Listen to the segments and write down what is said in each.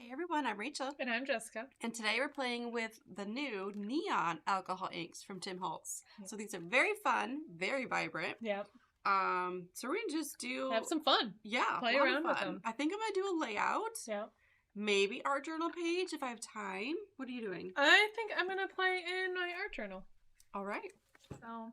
Hey everyone, I'm Rachel. And I'm Jessica. And today we're playing with the new neon alcohol inks from Tim Holtz. Yep. So these are very fun, very vibrant. Yep. So we're gonna just Have some fun. Yeah, Play around with them. I think I'm gonna do a layout. Yeah. Maybe art journal page if I have time. What are you doing? I think I'm gonna play in my art journal. All right. So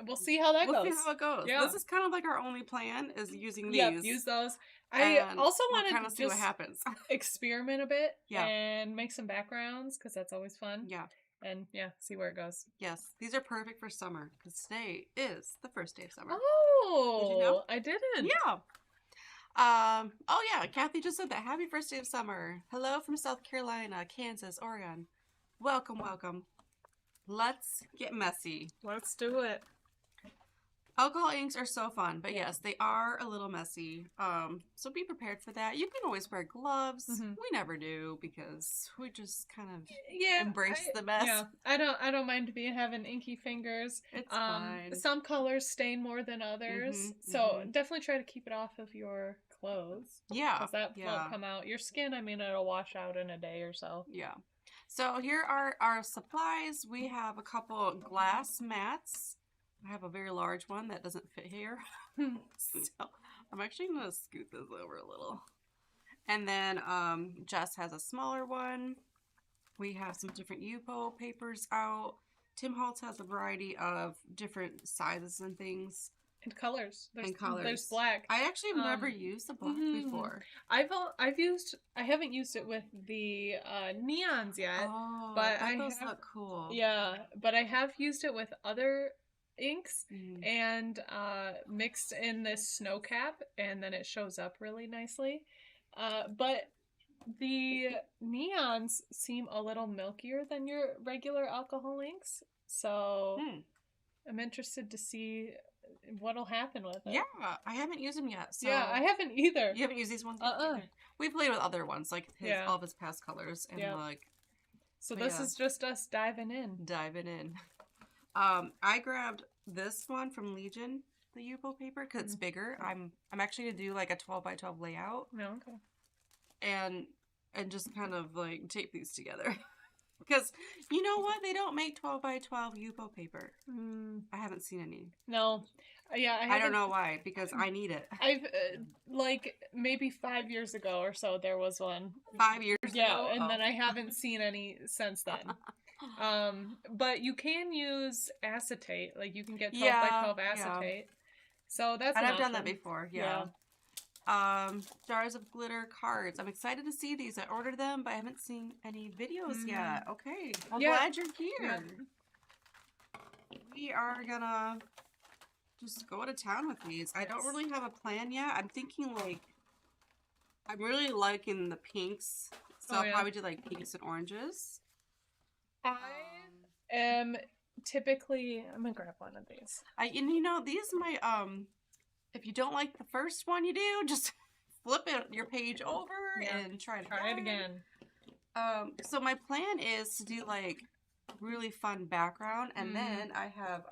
we'll see how that goes. We'll see how it goes. Yeah. This is kind of like our only plan is using these. Yep, use those. I also wanted kind to of see what just happens. experiment a bit Yeah. and make some backgrounds because that's always fun. Yeah. And yeah, see where it goes. Yes, these are perfect for summer because today is the first day of summer. Oh, did you know? I didn't. Yeah. Oh yeah, Kathy just said that. Happy first day of summer. Hello from South Carolina, Kansas, Oregon. Welcome, welcome. Let's get messy. Let's do it. Alcohol inks are so fun, but yes, they are a little messy. So be prepared for that. You can always wear gloves. Mm-hmm. We never do because we just kind of embrace the mess. Yeah, I don't mind having inky fingers. It's fine. Some colors stain more than others, so definitely try to keep it off of your clothes. Yeah, because that won't come out. Your skin, I mean, it'll wash out in a day or so. Yeah. So here are our supplies. We have a couple glass mats. I have a very large one that doesn't fit here. So I'm actually going to scoot this over a little. And then Jess has a smaller one. We have some different Yupo papers out. Tim Holtz has a variety of different sizes and things. And colors. There's black. I actually have never used the black before. I haven't used it with the neons yet. Oh, but those look cool. Yeah, but I have used it with other inks and mixed in this snow cap, and then it shows up really nicely. But the neons seem a little milkier than your regular alcohol inks, so I'm interested to see what'll happen with it. Yeah, I haven't used them yet. So. Yeah, I haven't either. You haven't used these ones yet? We played with other ones, like all of his past colors, and So this is just us diving in. I grabbed this one from Legion, the Yupo paper, because it's bigger. I'm actually gonna do like a 12x12 layout. Oh, okay. And just kind of like tape these together. Because you know what? They don't make 12x12 Yupo paper. I haven't seen any. No. Yeah, I don't know why, because I need it. I've, like, maybe 5 years ago or so, there was one. 5 years ago? Yeah, and then I haven't seen any since then. But you can use acetate. Like, you can get 12x12 acetate. So that's I've done that before, jars of glitter cards. I'm excited to see these. I ordered them, but I haven't seen any videos yet. Okay. I'm glad you're here. We are gonna just go to town with these. I don't really have a plan yet. I'm thinking like I'm really liking the pinks. So I'll probably do like pinks and oranges. I am typically I'm gonna grab one of these. And you know, these might if you don't like the first one you do, just flip your page over and try it again. So my plan is to do like really fun background, and then I have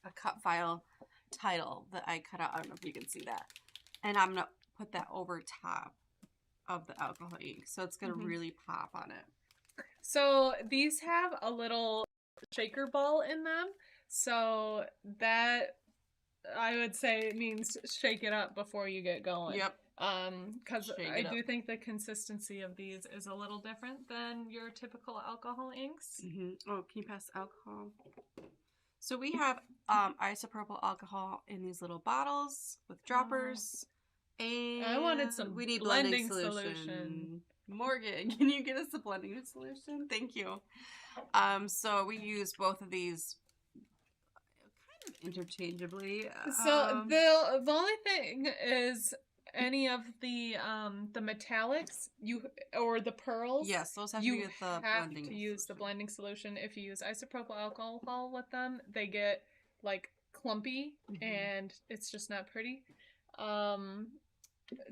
a cut file title that I cut out. I don't know if you can see that. And I'm gonna put that over top of the alcohol ink, so it's gonna really pop on it. So these have a little shaker ball in them, so that I would say it means shake it up before you get going. Yep. Because I do think the consistency of these is a little different than your typical alcohol inks. Oh, can you pass the alcohol? So we have isopropyl alcohol in these little bottles with droppers. And I wanted some blending solution. Morgan, can you get us a blending solution? Thank you. So we use both of these interchangeably. So the only thing is any of the metallics or the pearls. Yes, those have to be with the blending. You have to use the blending solution. If you use isopropyl alcohol with them, they get like clumpy and it's just not pretty.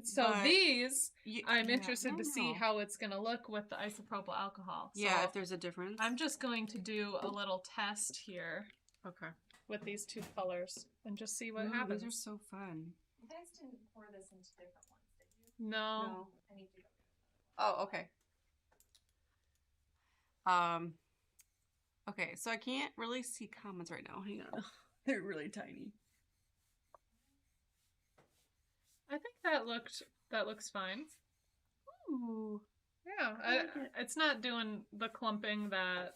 So these, I'm interested to see how it's going to look with the isopropyl alcohol. Yeah, if there's a difference. I'm just going to do a little test here. Okay. With these two colors and just see what happens. These are so fun. You guys didn't pour this into different ones, did you? No. I need to go. Oh, okay. Okay, so I can't really see comments right now. Hang on. They're really tiny. I think that looks fine. Ooh. Yeah, it's not doing the clumping that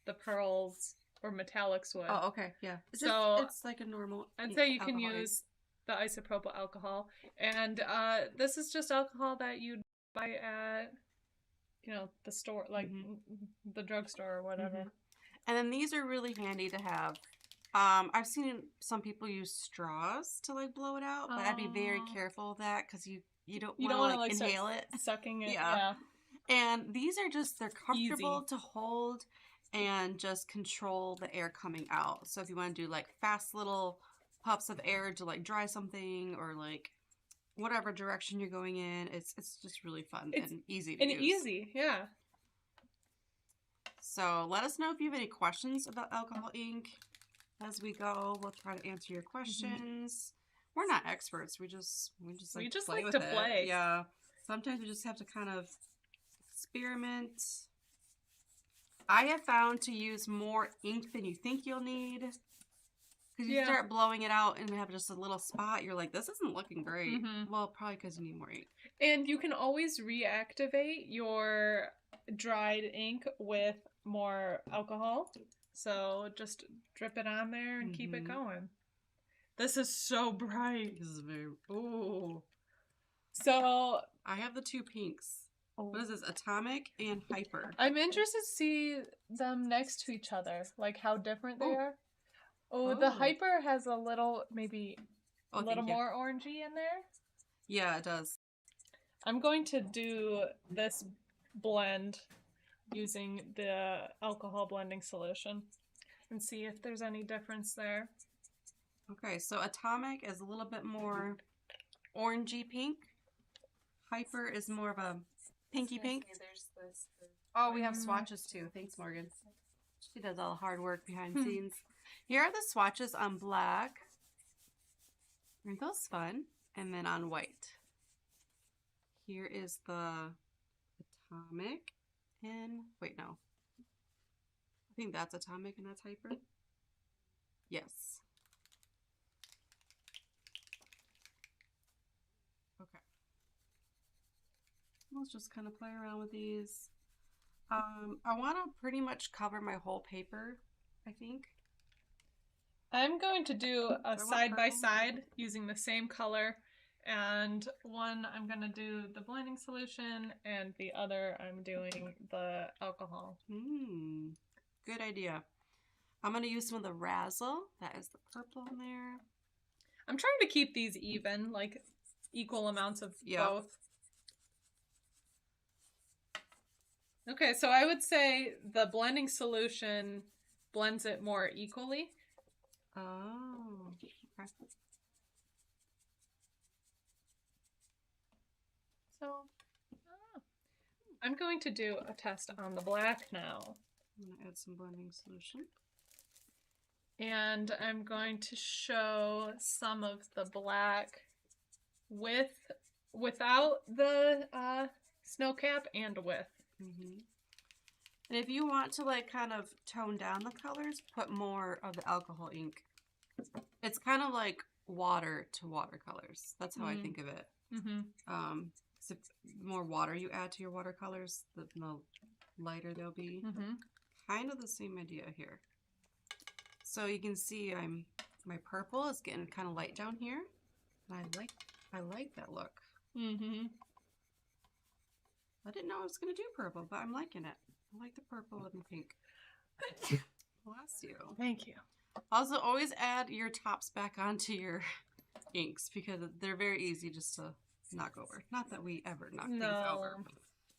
the pearls or metallics would. Oh, okay, yeah. It's like a normal. I'd say you can alcohol use the isopropyl alcohol, and this is just alcohol that you'd buy at, the store, like the drugstore or whatever. Mm-hmm. And then these are really handy to have. I've seen some people use straws to like blow it out, but I'd be very careful of that because you don't want to like inhale it, sucking it. Yeah. And these are just they're comfortable to hold and just control the air coming out. So if you want to do like fast little puffs of air to like dry something or like whatever direction you're going in, it's just really fun and easy to use. And easy, yeah. So let us know if you have any questions about alcohol ink as we go. We'll try to answer your questions. We're not experts. We just like to play. Yeah. Sometimes we just have to kind of experiment. I have found to use more ink than you think you'll need. Because you start blowing it out and have just a little spot, you're like, this isn't looking great. Well, probably because you need more ink. And you can always reactivate your dried ink with more alcohol. So just drip it on there and keep it going. This is so bright. This is very... Ooh. So... I have the two pinks. What is this? Atomic and Hyper. I'm interested to see them next to each other. Like how different they are. Oh, the Hyper has a little, maybe a little more orangey in there. Yeah, it does. I'm going to do this blend using the alcohol blending solution and see if there's any difference there. Okay, so Atomic is a little bit more orangey pink. Hyper is more of a pinky pink. Oh, we have swatches too. Thanks, Morgan. She does all the hard work behind the scenes. Here are the swatches on black. Aren't those fun? And then on white. Here is the Atomic. And, wait, no. I think that's Atomic and that's Hyper. Yes. Okay. Let's just kind of play around with these. I want to pretty much cover my whole paper, I think. I'm going to do a side-by-side using the same color. And one, I'm going to do the blending solution, and the other, I'm doing the alcohol. Good idea. I'm going to use some of the Razzle. That is the purple in there. I'm trying to keep these even, like equal amounts of both. Okay, so I would say the blending solution blends it more equally. Oh, okay. So, I'm going to do a test on the black now. I'm going to add some blending solution. And I'm going to show some of the black without the snow cap and with. And if you want to like kind of tone down the colors, put more of the alcohol ink. It's kind of like water to watercolors. That's how I think of it. So the more water you add to your watercolors, the lighter they'll be. Kind of the same idea here. So you can see my purple is getting kind of light down here. And I like that look. I didn't know I was going to do purple, but I'm liking it. I like the purple and the pink. Bless you. Thank you. Also, always add your tops back onto your inks because they're very easy just to knock over. Not that we ever knock things over.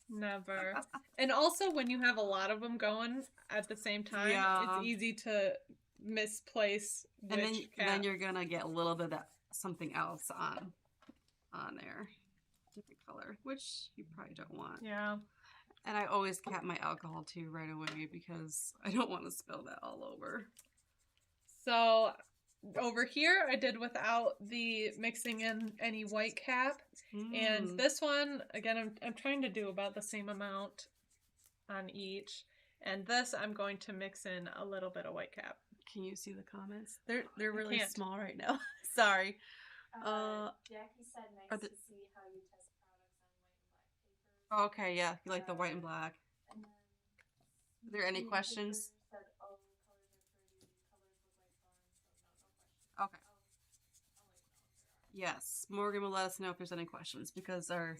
Never. And also, when you have a lot of them going at the same time, it's easy to misplace which cap. Then you're going to get a little bit of something else on there. Different color, which you probably don't want. Yeah. And I always cap my alcohol too right away because I don't want to spill that all over. So over here I did without the mixing in any white cap. And this one, again, I'm trying to do about the same amount on each. And this I'm going to mix in a little bit of white cap. Can you see the comments? They're really small right now. Sorry. Jackie said nice to see how you test products on white and black paper. Okay, yeah, you like the white and black. And then Are there any questions? said, oh, colors are pretty. Colors look like fun. So no questions. Okay. Yes, Morgan will let us know if there's any questions because our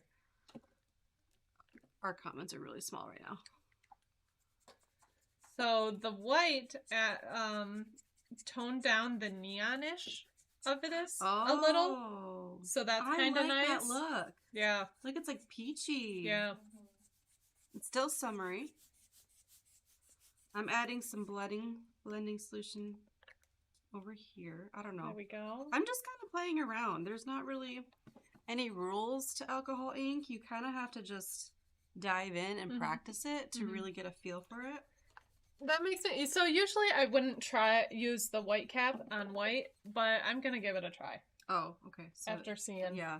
comments are really small right now. So the white toned down the neonish of this a little. So that's kind of nice. That look. Yeah. Look, it's like peachy. Yeah. It's still summery. I'm adding some blending solution over here. I don't know. There we go. I'm just kind of playing around. There's not really any rules to alcohol ink. You kind of have to just dive in and practice it to really get a feel for it. That makes it so. Usually, I wouldn't use the white cap on white, but I'm gonna give it a try. Oh, okay. So after seeing, yeah,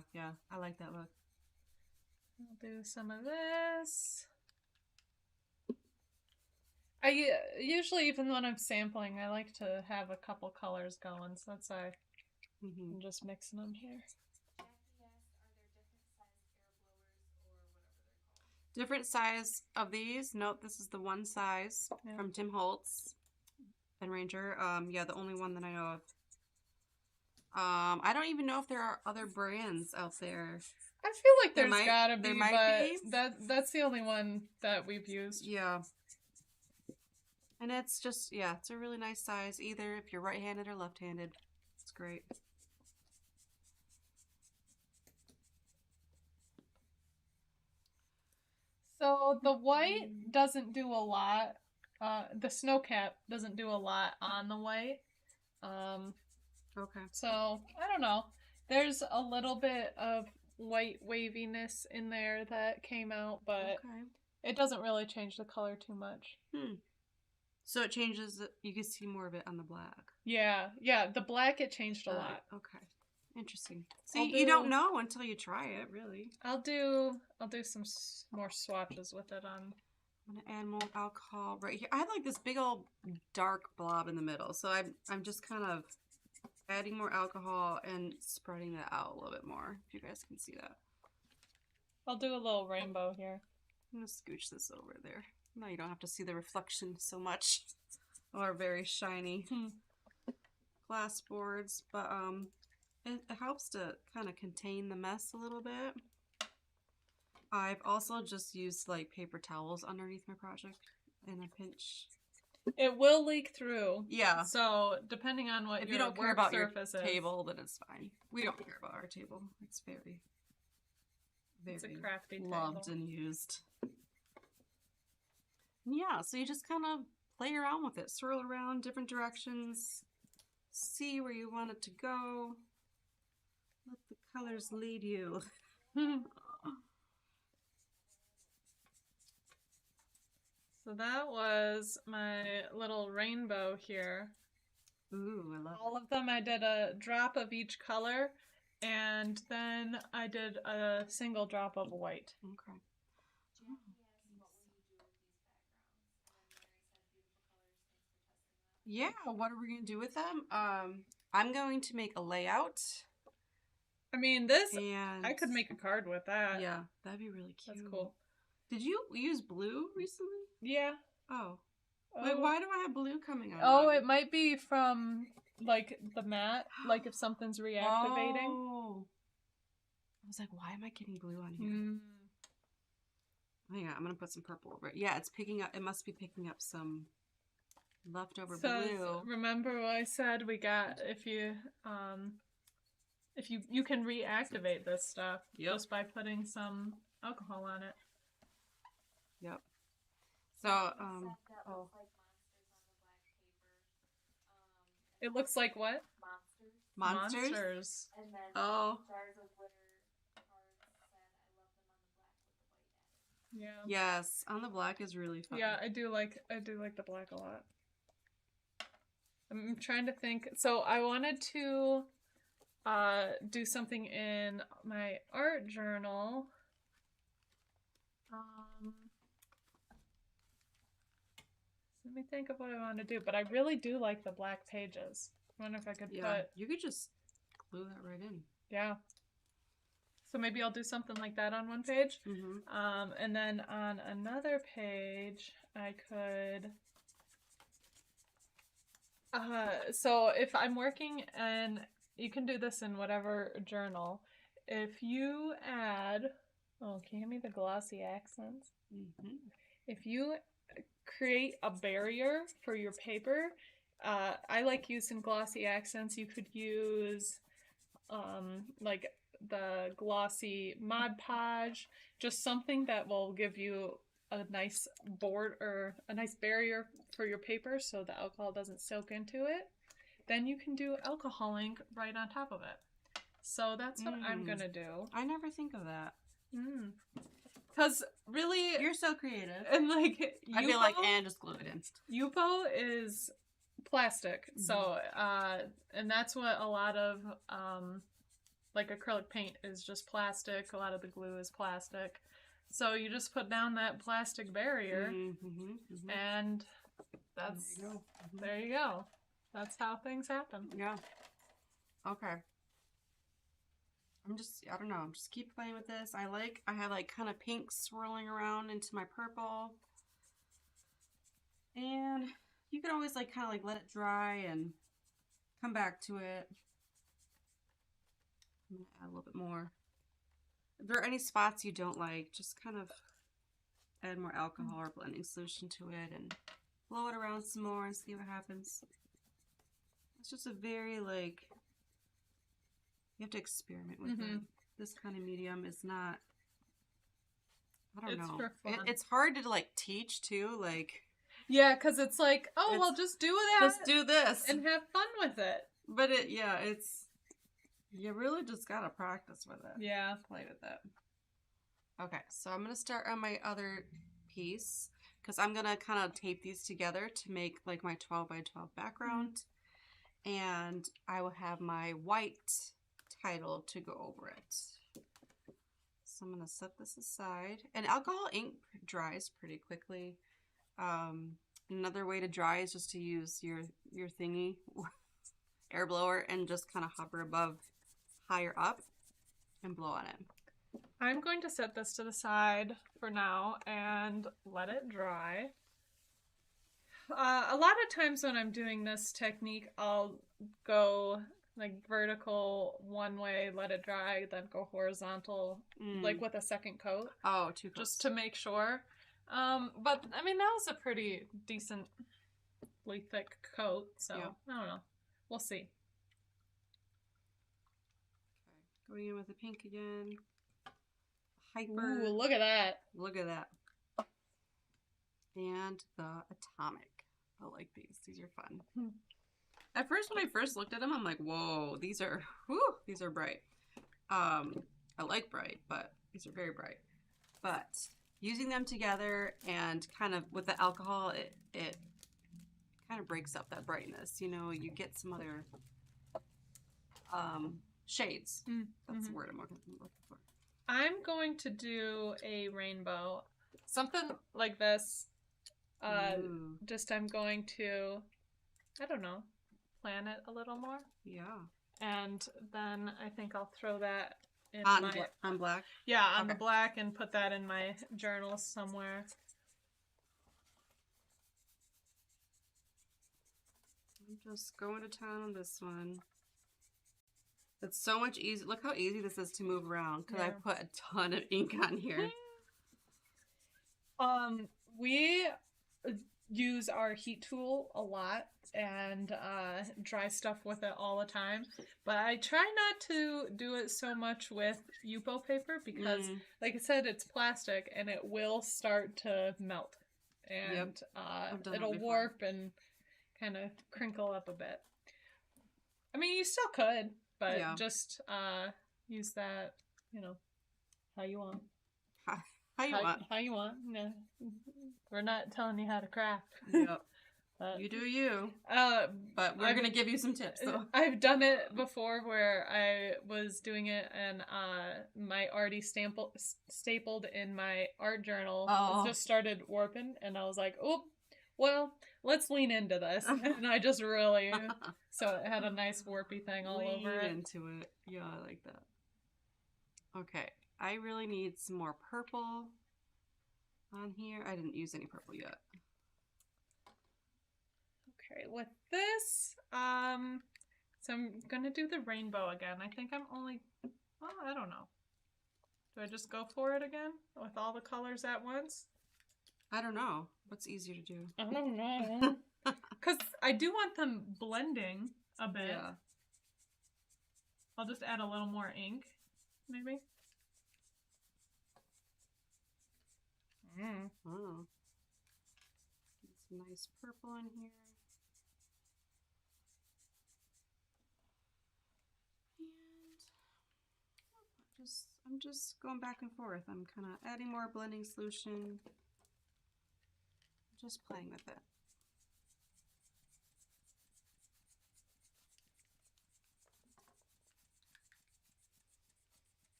I like that look. I'll do some of this. I usually, even when I'm sampling, I like to have a couple colors going, so that's why I'm just mixing them here. Different size of these. Nope, this is the one size from Tim Holtz and Ranger. Yeah, the only one that I know of. I don't even know if there are other brands out there. I feel like there's gotta be, but that's the only one that we've used. Yeah. And it's just, yeah, it's a really nice size, either if you're right-handed or left-handed. It's great. So the white doesn't do a lot. The snow cap doesn't do a lot on the white. Okay. So I don't know. There's a little bit of white waviness in there that came out, but it doesn't really change the color too much. So it changes. You can see more of it on the black. Yeah, the black it changed a lot. Okay. Interesting. See, you don't know until you try it, really. I'll do some more swatches with it on. I'm gonna add more alcohol right here. I have like this big old dark blob in the middle, so I'm just kind of adding more alcohol and spreading that out a little bit more. If you guys can see that. I'll do a little rainbow here. I'm gonna scooch this over there. Now you don't have to see the reflection so much, or very shiny glass boards, but it helps to kind of contain the mess a little bit. I've also just used like paper towels underneath my project in a pinch. It will leak through. Yeah. So depending on what if you don't care about your table, is. then it's fine. We don't care about our table. It's very it's a crafty loved table. And used. Yeah, so you just kind of play around with it, swirl around different directions, see where you want it to go. Let the colors lead you. So that was my little rainbow here. Ooh, I love all of them. I did a drop of each color, and then I did a single drop of white. Okay. Yeah, what are we going to do with them? I'm going to make a layout. I mean, I could make a card with that. Yeah, that'd be really cute. That's cool. Did you use blue recently? Yeah. Oh. Like, why do I have blue coming out? Oh, it might be from, like, the mat. Like, if something's reactivating. Oh. I was like, why am I getting blue on here? Hang on, I'm going to put some purple over it. Yeah, it's picking up, it must be picking up some leftover blue. Remember what I said? We got, if you can reactivate this stuff just by putting some alcohol on it. Yep. So, it looks like what? Monsters? And then jars of glitter cards said I love them on the black with the white edge. Yeah. Yes, on the black is really fun. Yeah, I do like the black a lot. I'm trying to think. So I wanted to do something in my art journal. Let me think of what I want to do. But I really do like the black pages. I wonder if I could put... You could just glue that right in. Yeah. So maybe I'll do something like that on one page. Mm-hmm. And then on another page, I could... so if I'm working, and you can do this in whatever journal, if you add... Oh, can you hand me the glossy accents? Mm-hmm. If you create a barrier for your paper, I like using glossy accents. You could use like the glossy Mod Podge, just something that will give you a nice board or a nice barrier for your paper so the alcohol doesn't soak into it. Then you can do alcohol ink right on top of it. So that's what I'm gonna do. I never think of that. Because really... You're so creative. And like... I'd be like, and just glue it in. Yupo is plastic. So, and that's what a lot of, like acrylic paint is just plastic. A lot of the glue is plastic. So you just put down that plastic barrier and that's, there you go. That's how things happen. Yeah. Okay. I don't know, just keep playing with this. I have like kind of pink swirling around into my purple. And you can always like kind of like let it dry and come back to it. I'm gonna add a little bit more. If there are any spots you don't like, just kind of add more alcohol or blending solution to it and blow it around some more and see what happens. It's just a very like... You have to experiment with it. This kind of medium is not... I don't know. For fun. It's hard to like teach too. Like... Yeah, because it's like, oh, well, just do that. Just do this. And have fun with it. But it's... You really just gotta practice with it. Yeah. Play with it. Okay, so I'm gonna start on my other piece. Because I'm gonna kind of tape these together to make like my 12 by 12 background. And I will have my white title to go over it. So I'm going to set this aside. And alcohol ink dries pretty quickly. Another way to dry is just to use your thingy, air blower, and just kind of hover above, higher up, and blow on it. I'm going to set this to the side for now and let it dry. A lot of times when I'm doing this technique, I'll go like vertical one way, let it dry, then go horizontal, like with a second coat. Oh, 2 coats. Just to make sure. But I mean, that was a pretty decently thick coat, so I don't know. We'll see. Okay, going in with the pink again. Hyper. Ooh, look at that. Look at that. And the atomic. I like these. These are fun. At first, when I first looked at them, I'm like, whoa, these are bright. I like bright, but these are very bright. But using them together and kind of with the alcohol, it kind of breaks up that brightness. You know, you get some other shades. That's the word I'm looking for. I'm going to do a rainbow. Something like this. Just I'm going to, I don't know, plan it a little more. Yeah. And then I think I'll throw that in on black? Yeah, on the black, and put that in my journal somewhere. I'm just going to town on this one. It's so much easier. Look how easy this is to move around because I put a ton of ink on here. We use our heat tool a lot and dry stuff with it all the time, but I try not to do it so much with Yupo paper because like I said, it's plastic and it will start to melt and it'll warp and kind of crinkle up a bit. I mean, you still could, but just use that, you know, how you want. How you want. No, we're not telling you how to craft. Yep. You do you. But we're going to give you some tips, though. I've done it before where I was doing it and my already stapled in my art journal just started warping, and I was like, oh, well, let's lean into this. And I just really, so it had a nice warpy thing all over it. Lean into it. Yeah, I like that. Okay, I really need some more purple on here. I didn't use any purple yet. Okay, with this, so I'm gonna do the rainbow again. I think I'm only, well, I don't know. Do I just go for it again with all the colors at once? I don't know. What's easier to do? I don't know. Because I do want them blending a bit. Yeah. I'll just add a little more ink, maybe. Oh. Get some nice purple in here. And I'm just going back and forth. I'm kind of adding more blending solution. Just playing with it.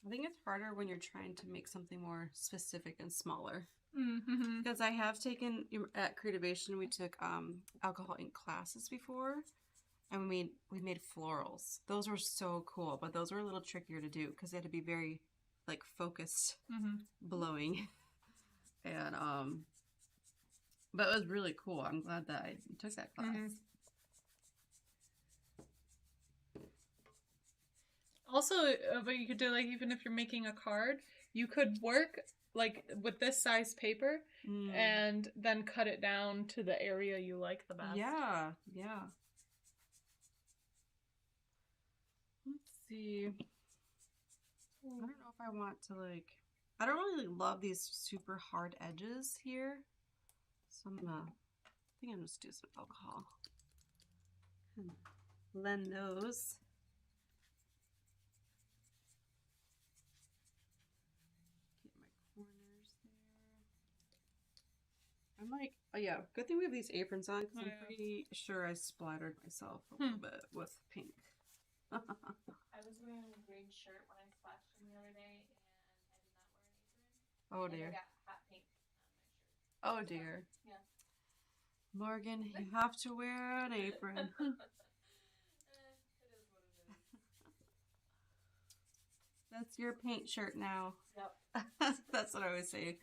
I think it's harder when you're trying to make something more specific and smaller. Mm-hmm. Because I have taken, at Creativation, we took alcohol ink classes before, and we made florals. Those were so cool, but those were a little trickier to do because they had to be very, like, focused blowing. And, but it was really cool. I'm glad that I took that class. Also, but you could do, like, even if you're making a card, you could work, like, with this size paper and then cut it down to the area you like the best. Yeah, yeah. Let's see. I don't know if I want to, like, I don't really love these super hard edges here. So I think I'm just do some alcohol. Blend those. I'm like, oh yeah, good thing we have these aprons on because I'm pretty sure I splattered myself a little bit with pink. I was wearing a green shirt when I splashed him the other day, and I did not wear an apron. Oh dear. And I got hot pink on my shirt. Oh dear. Yeah. Morgan, you have to wear an apron. It is what it is. That's your paint shirt now. Yep. That's what I always say.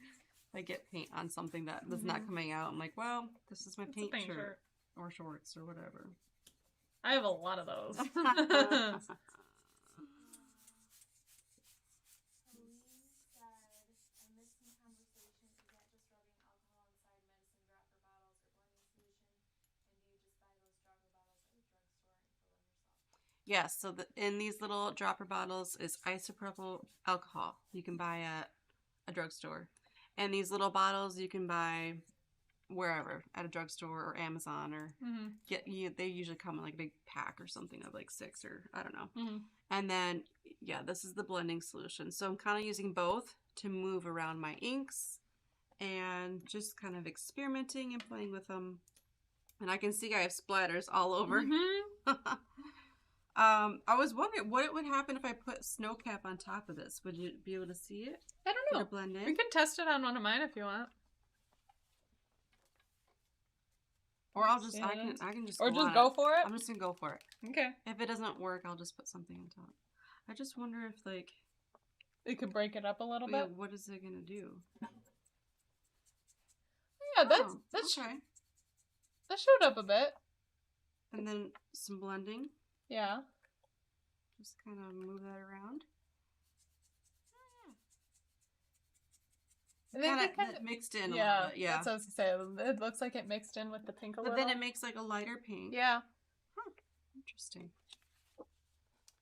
I get paint on something that was not coming out. I'm like, well, this is my paint shirt. Or shorts or whatever. I have a lot of those. Yes, so in these little dropper bottles is isopropyl alcohol you can buy at a drugstore. And these little bottles you can buy wherever, at a drugstore or Amazon, or they usually come in like a big pack or something of like 6 or I don't know. And then, yeah, this is the blending solution. So I'm kind of using both to move around my inks and just kind of experimenting and playing with them. And I can see I have splatters all over. I was wondering what it would happen if I put snow cap on top of this. Would you be able to see it? I don't know. Would it blend in? We can test it on one of mine if you want. Or I can just go for it. I'm just gonna go for it. Okay. If it doesn't work, I'll just put something on top. I just wonder if like it could break it up a little bit. What is it gonna do? Yeah, that's okay. That showed up a bit. And then some blending. Yeah. Just kind of move that around. Kind of mixed in a little bit. Yeah, that's what I was going to say. It looks like it mixed in with the pink a little. But then it makes like a lighter pink. Yeah. Huh. Interesting.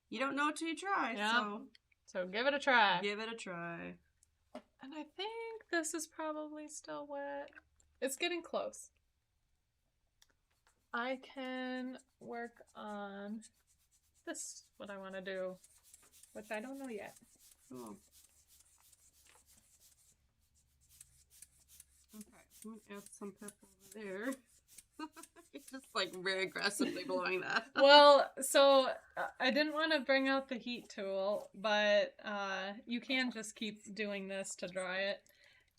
You don't know till you try. Yeah. So give it a try. Give it a try. And I think this is probably still wet. It's getting close. I can work on this, what I want to do, which I don't know yet. Cool. Okay, I'm going to add some purple over there. It's just like very aggressively blowing that. Well, so I didn't want to bring out the heat tool, but you can just keep doing this to dry it.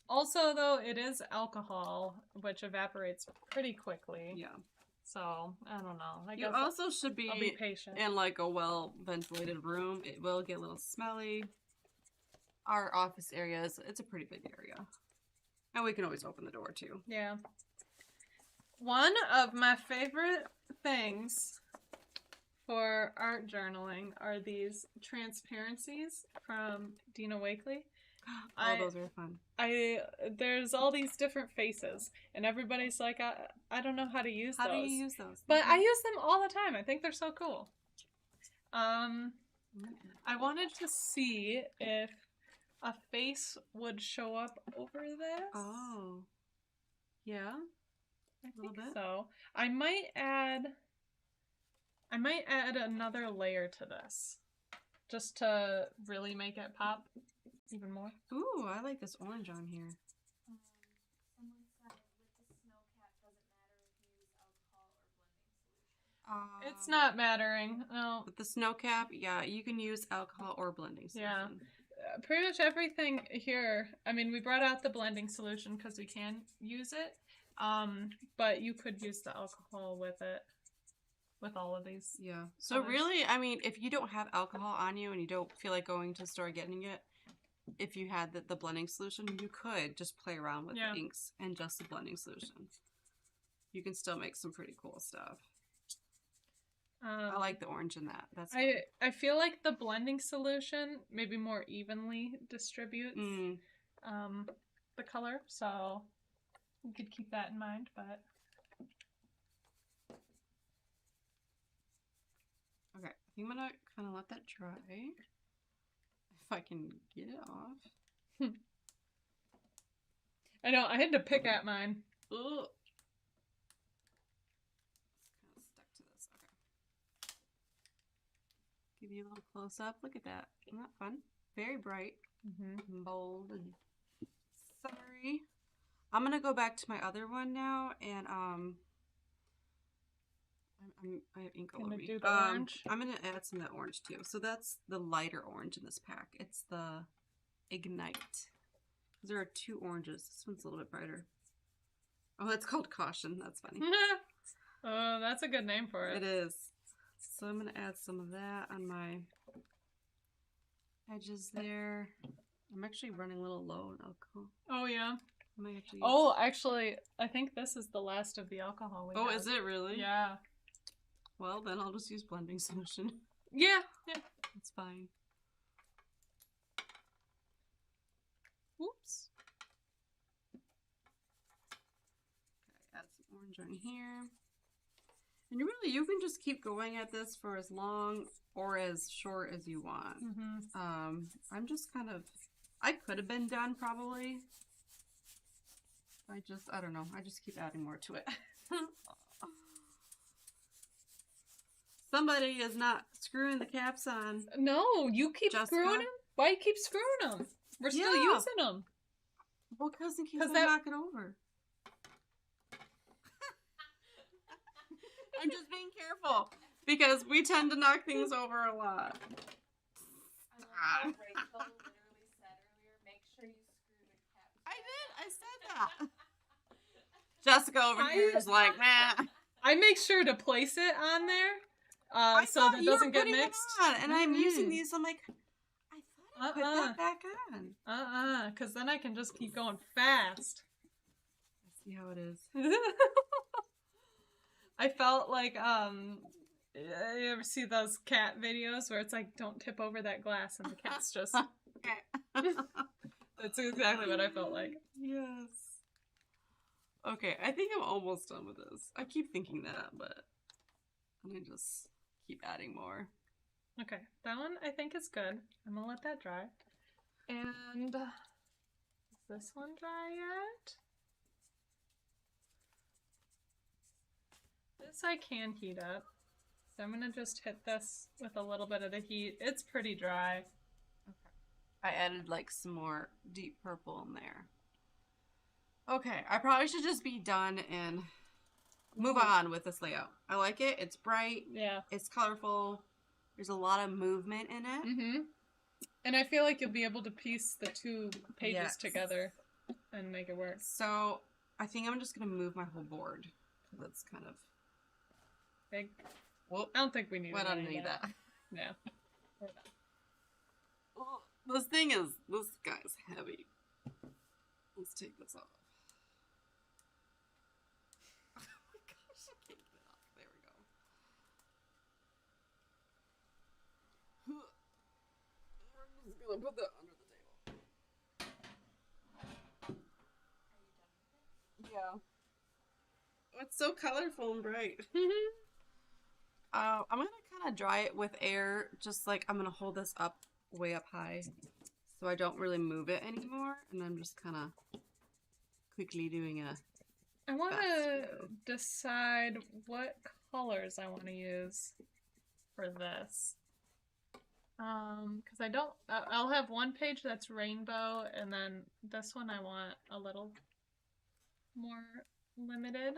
Also, though, it is alcohol, which evaporates pretty quickly. Yeah. So, I don't know. I You guess also should I'll be patient. in like a well-ventilated room. It will get a little smelly. Our office area it's a pretty big area. And we can always open the door, too. Yeah. One of my favorite things for art journaling are these transparencies from Dina Wakley. Those are fun. There's all these different faces, and everybody's like, I don't know how to use those. How do you use those? But I use them all the time. I think they're so cool. I wanted to see if a face would show up over this. Oh. Yeah? I think bit. so. I might add another layer to this, just to really make it pop even more. Ooh, I like this orange on here. Someone said with the snow cap, doesn't matter if you use alcohol or blending solution. It's not mattering. No. With the snow cap, yeah, you can use alcohol or blending solution. Yeah. Pretty much everything here. I mean, we brought out the blending solution because we can use it. But you could use the alcohol with it. With all of these. Yeah. So really, I mean, if you don't have alcohol on you and you don't feel like going to the store getting it, if you had the blending solution, you could just play around with the inks and just the blending solution. You can still make some pretty cool stuff. I like the orange in that. That's fun. I feel like the blending solution maybe more evenly distributes the color, so you could keep that in mind, but okay, I think I'm gonna kind of let that dry. If I can get it off. I know, I had to pick at mine. Ugh. It's kind of stuck to this. Okay. Give you a little close up. Look at that. Isn't that fun? Very bright, and bold, and summery. I'm gonna go back to my other one now, and I have ink all over me. Do the orange? I'm gonna add some of that orange too. So that's the lighter orange in this pack. It's the Ignite. There are two oranges. This one's a little bit brighter. Oh, it's called Caution. That's funny. Oh, that's a good name for it. It is. So I'm gonna add some of that on my edges there. I'm actually running a little low on alcohol. Oh yeah. I might actually actually, I think this is the last of the alcohol we have. is it really? Yeah. Well, then I'll just use blending solution. Yeah. It's fine. Oops. Okay, add some orange on here. And you can just keep going at this for as long or as short as you want. I'm just kind of, I could have been done probably. I don't know. I just keep adding more to it. Somebody is not screwing the caps on. No, you keep Jessica? screwing them? Why you keep screwing them? We're still using them. Well, because in case I knock it over. I'm just being careful. Because we tend to knock things over a lot. I love how Rachel literally said earlier, make sure you screw the caps. I did. I said that. Jessica over here is like, nah. I make sure to place it on there so that it doesn't get mixed. And I'm using these. I'm like, I thought I put that back on. Because then I can just keep going fast. Let's see how it is. I felt like, you ever see those cat videos where it's like, don't tip over that glass and the cat's just... That's exactly what I felt like. Yes. Okay, I think I'm almost done with this. I keep thinking that, but I'm gonna just keep adding more. Okay, that one I think is good. I'm gonna let that dry. And is this one dry yet? This I can heat up. So I'm gonna just hit this with a little bit of the heat. It's pretty dry. Okay. I added like some more deep purple in there. Okay, I probably should just be done in move on with this layout. I like it. It's bright. Yeah. It's colorful. There's a lot of movement in it. Mm-hmm. And I feel like you'll be able to piece the two pages together and make it work. So I think I'm just going to move my whole board. That's kind of big. Well, I don't think we need I don't need that. Yeah. Oh, this guy's heavy. Let's take this off. Oh my gosh, I can't get it off. There we go. We're just gonna put that under the table. Yeah. It's so colorful and bright. I'm gonna kind of dry it with air, just like I'm gonna hold this up way up high so I don't really move it anymore, and I'm just kind of quickly doing a I want to decide what colors I want to use for this. Because I'll have one page that's rainbow, and then this one I want a little more limited.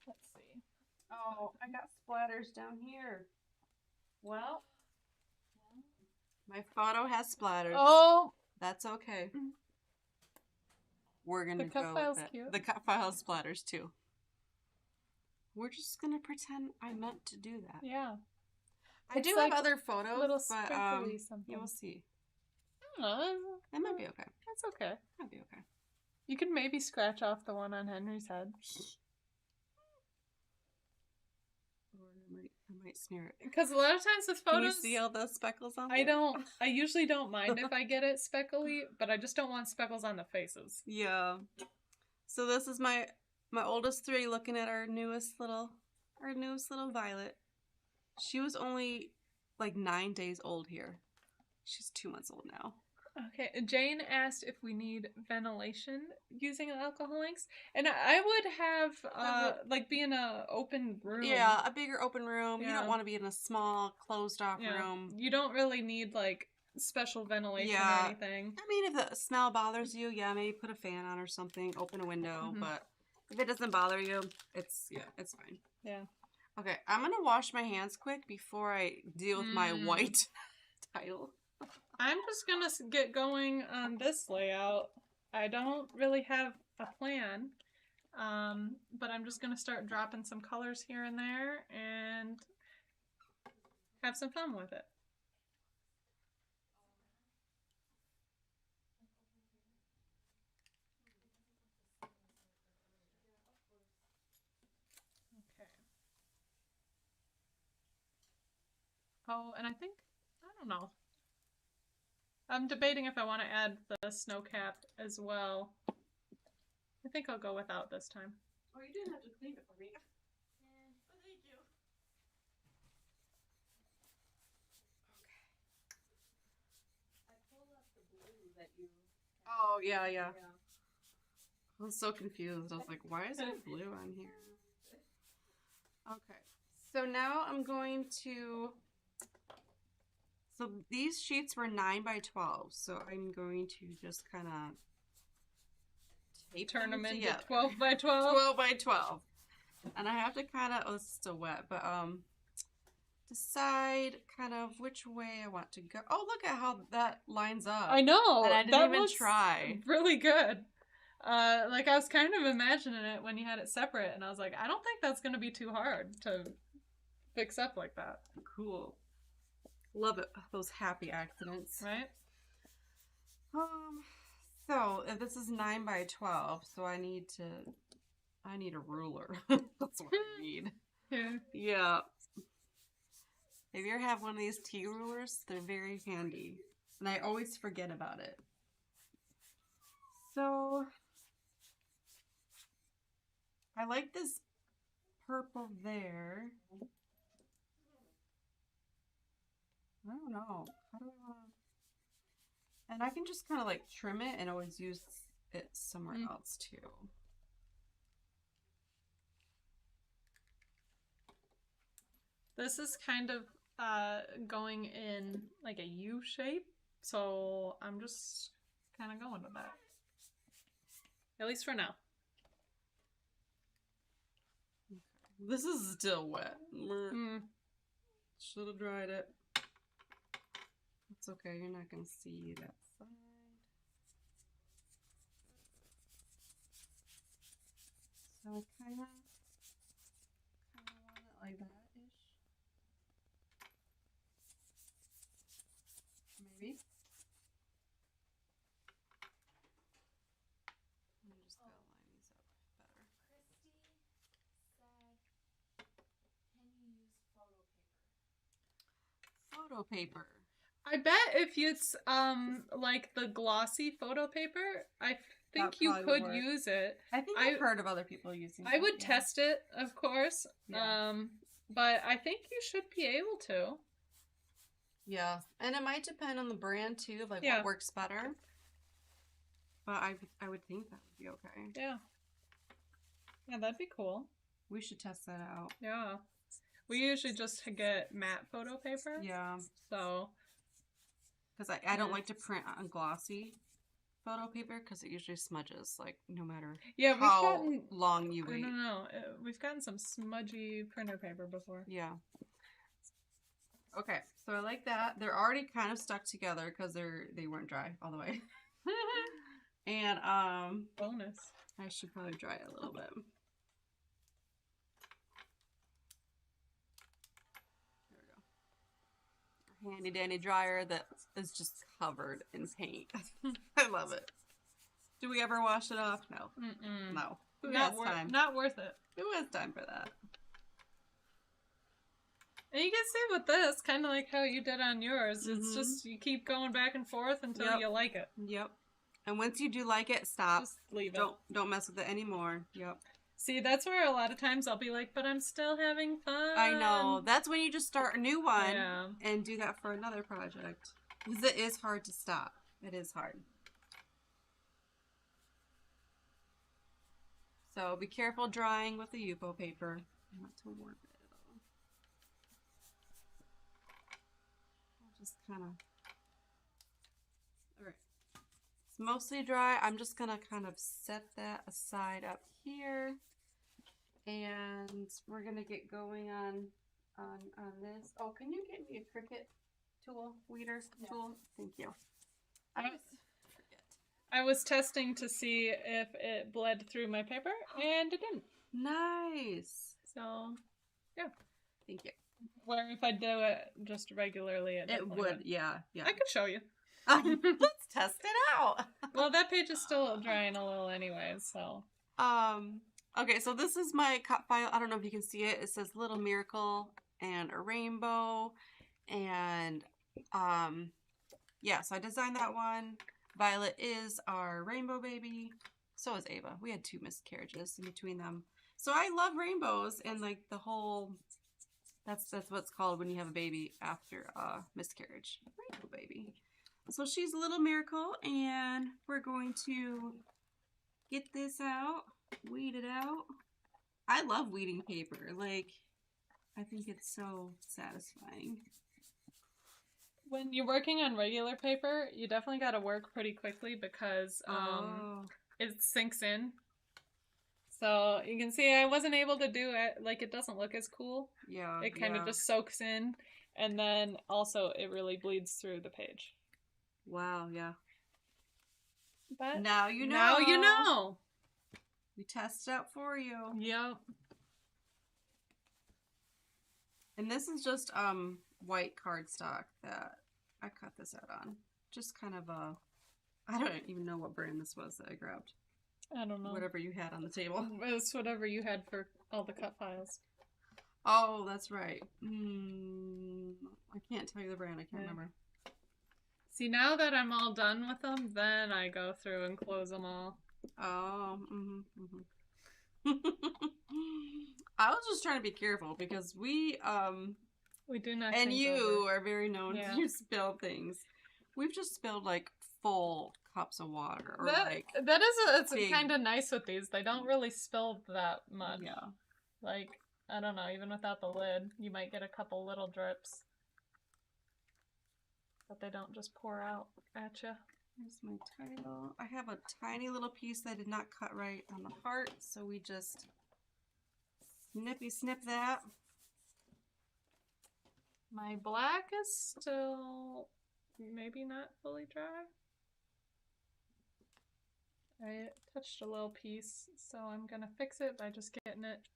Let's see. Oh, I got splatters down here. Well, my photo has splatters. oh, That's okay. We're gonna the cut go file's with it. cute. The cut file has splatters too. We're just gonna pretend I meant to do that. Yeah. I It's do like have other photos, little but sprinkly something. you will see. I don't know. That might be okay. That's okay. Might be okay. You could maybe scratch off the one on Henry's head. Or I might smear it. Because a lot of times with Can you photos, see all the speckles on I there? I usually don't mind if I get it speckly, but I just don't want speckles on the faces. Yeah. So this is my oldest three looking at our newest little Violet. She was only like 9 days old here. She's 2 months old now. Okay, Jane asked if we need ventilation using alcohol inks, and I would have like be in a open room. Yeah, a bigger open room. You Yeah. don't want to be in a small closed off room. You don't really need like special ventilation or anything. I mean, if the smell bothers you, yeah, maybe put a fan on or something, open a window, Mhm. but if it doesn't bother you, it's fine. Yeah. Okay, I'm gonna wash my hands quick before I deal with my white title. I'm just gonna get going on this layout. I don't really have a plan, but I'm just gonna start dropping some colors here and there and have some fun with it. Okay. Oh, and I don't know. I'm debating if I want to add the snow cap as well. I think I'll go without this time. Oh, you didn't have to clean it for me. But thank you. Okay. I pulled up the blue that you. Oh, yeah. I was so confused. I was like, why is there blue on here? Okay. So now I'm going to... So these sheets were 9 by 12. So I'm going to just kind of Turn them into together. 12 by 12. 12 by 12. And I have to kind of... Oh, it's still wet. But decide kind of which way I want to go. Oh, look at how that lines up. I know. And I didn't that even looks try. Really good. Like I was kind of imagining it when you had it separate, and I was like, I don't think that's going to be too hard to fix up like that. Cool. Love it. Those happy accidents. Right? So if this is 9 by 12, so I need a ruler. That's what I need. Yeah. Yeah. If you ever have one of these tea rulers, they're very handy. And I always forget about it. So I like this purple there. I don't know. How do I want to... And I can just kind of like trim it and always use it somewhere else too. This is kind of going in like a U shape, so I'm just kind of going with that. At least for now. This is still wet. Mm. Should have dried it. It's okay, you're not gonna see that side. So I kind of want it like that-ish. Maybe. I'm just gonna line these up better. Christy said, can you use photo paper? Photo paper. I bet if it's like the glossy photo paper, I think That you probably would could work. use it. I think I've heard of other people using I it, would yeah. test it, of course. Yeah. But I think you should be able to. Yeah, and it might depend on the brand too, of like Yeah. what works better. But I would think that would be okay. Yeah. Yeah, that'd be cool. We should test that out. Yeah. We usually just get matte photo paper. Yeah, So, because I don't like to print on glossy photo paper because it usually smudges, like no matter yeah, how long you I wait. don't know. We've gotten some smudgy printer paper before. Yeah. Okay, so I like that. They're already kind of stuck together because they weren't dry all the way. And Bonus. I should probably dry it a little bit. There we go. Handy dandy dryer that is just covered in paint. I love it. Do we ever wash it off? No. Mm-mm. No. Who has time? Not worth it. Who has time for that? And you can see with this, kind of like how you did on yours. It's just, you keep going back and forth until you like it. Yep. And once you do like it, stop. Just leave it. Don't mess with it anymore. Yep. See, that's where a lot of times I'll be like, but I'm still having fun. I know. That's when you just start a new one Yeah. and do that for another project. Because it is hard to stop. It is hard. So be careful drying with the UFO paper. Not to warp it at all. I'll just kind of... Alright. It's mostly dry. I'm just going to kind of set that aside up here. And we're going to get going on this. Oh, can you get me a Cricut tool, weeder tool? Thank you. I was testing to see if it bled through my paper, and it didn't. Nice. So, yeah. Thank you. Where if I do it just regularly, it would. Yeah. Yeah. I could show you. Let's test it out. Well, that page is still drying a little anyways, so. Okay, so this is my cut file. I don't know if you can see it. It says Little Miracle and a rainbow. And, yeah, so I designed that one. Violet is our rainbow baby. So is Ava. We had 2 miscarriages in between them. So I love rainbows and like the whole, that's what's called when you have a baby after a miscarriage. Rainbow baby. So she's a Little Miracle and we're going to get this out, weed it out. I love weeding paper. Like, I think it's so satisfying. When you're working on regular paper, you definitely got to work pretty quickly because it sinks in. So you can see I wasn't able to do it. Like, it doesn't look as cool. Yeah. It kind of just soaks in. And then also it really bleeds through the page. Wow, yeah. But now you know. Now you know. We test it out for you. Yep. And this is just white cardstock that I cut this out on. Just kind of a, I don't even know what brand this was that I grabbed. I don't know. Whatever you had on the table. It's whatever you had for all the cut files. Oh, that's right. I can't tell you the brand. I can't remember. See, now that I'm all done with them, then I go through and close them all. Oh, I was just trying to be careful because we do not. And you are very known to spill things. We've just spilled like full cups of water. Or it's kind of nice with these. They don't really spill that much. Yeah. Like, I don't know, even without the lid, you might get a couple little drips. But they don't just pour out at you. Here's my title. I have a tiny little piece that I did not cut right on the heart, so we just Nippy snip that. My black is still maybe not fully dry. I touched a little piece, so I'm gonna fix it by just getting it,